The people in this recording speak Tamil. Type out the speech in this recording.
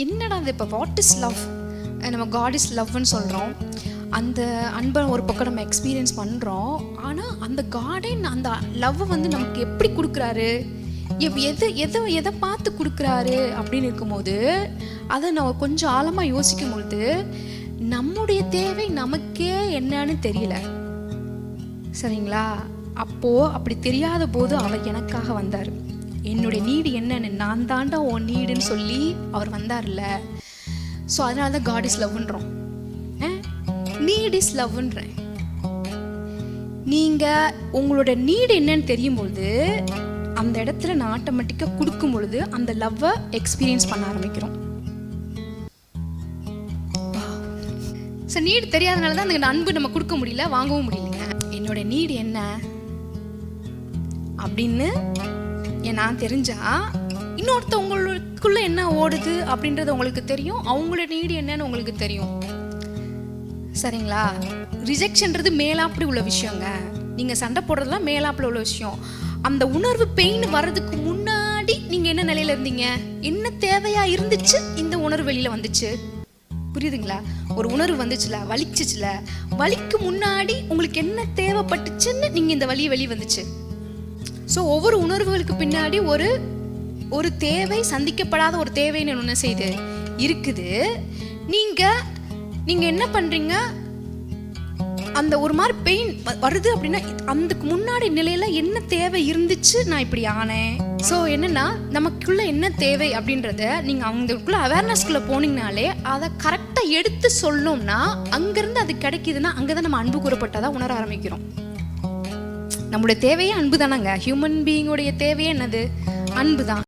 என்னடா அது இப்போ வாட் இஸ் லவ், நம்ம காட் இஸ் லவ்னு சொல்கிறோம். அந்த அன்பை ஒரு பக்கம் நம்ம எக்ஸ்பீரியன்ஸ் பண்ணுறோம். ஆனால் அந்த காடே அந்த லவ்வை வந்து நமக்கு எப்படி கொடுக்குறாரு, எதை பார்த்து கொடுக்குறாரு அப்படின்னு இருக்கும்போது அதை நம்ம கொஞ்சம் ஆழமாக யோசிக்கும் பொழுது நம்முடைய தேவை நமக்கே என்னன்னு தெரியல. சரிங்களா? அப்போது அப்படி தெரியாத போது அவர் எனக்காக வந்தார். என்னுடைய நீடு என்னன்னு, நான் தாண்டா உன் நீடுன்னு சொல்லி அவர் வந்தார்ல. ஸோ அதனால தான் காட் இஸ் லவ்ன்றோம், நீட் இஸ் லவ்ன்றேன். நீங்கள் உங்களோட நீடு என்னன்னு தெரியும் பொழுது அந்த இடத்துல நான் ஆட்டோமேட்டிக்காக கொடுக்கும் பொழுது அந்த லவ்வை எக்ஸ்பீரியன்ஸ் பண்ண ஆரம்பிக்கிறோம். ஸோ நீடு தெரியாதனால தான் அந்த அன்பு நம்ம கொடுக்க முடியல, வாங்கவும் முடியலைங்க. என்னோட நீடு என்ன அப்படின்னு நான் தெரிஞ்சா இன்னொருத்தவங்களுக்குள்ள என்ன ஓடுது அப்படின்றது உங்களுக்கு தெரியும், அவங்களோட நீடு என்னன்னு உங்களுக்கு தெரியும். சரிங்களா? ரிஜெக்ஷன்றது மேலாப்படி உள்ள விஷயங்க. நீங்கள் சண்டை போடுறதுலாம் மேலாப்பில் உள்ள விஷயம். அந்த உணர்வு பெயின் வர்றதுக்கு முன்னாடி நீங்கள் என்ன நிலையில் இருந்தீங்க, என்ன தேவையாக இருந்துச்சு, இந்த உணர்வு வெளியில் வந்துச்சு. புரியுதுங்களா? ஒரு உணர்வு வந்துச்சுல, வலிச்சுச்சுல, வலிக்கு முன்னாடி உங்களுக்கு என்ன தேவைப்பட்டுச்சுன்னு நீங்கள் இந்த வலி வெளியே வந்துச்சு. ஸோ ஒவ்வொரு உணர்வுகளுக்கு பின்னாடி ஒரு தேவை, சந்திக்கப்படாத ஒரு தேவைன்னு ஒன்று செய்து இருக்குது. நீங்கள் என்ன பண்ணுறீங்க, அந்த ஒரு மாதிரி பெயின் வருது அப்படின்னா அதுக்கு முன்னாடி நிலையில என்ன தேவை இருந்துச்சு, நான் இப்படி ஆனேன். ஸோ என்னன்னா நமக்குள்ள என்ன தேவை அப்படின்றத நீங்கள் அவங்களுக்குள்ள அவேர்னஸ்குள்ளே போனீங்கனாலே அதை கரெக்டாக எடுத்து சொல்லணும்னா அங்கேருந்து அது கிடைக்குதுன்னா அங்கே தான் நம்ம அன்பு கூறப்பட்டதாக உணர ஆரம்பிக்கிறோம். நம்மளுடைய தேவையே அன்பு தானங்க. ஹியூமன் பீயிங்கோடைய தேவையே என்னது? அன்பு தான்.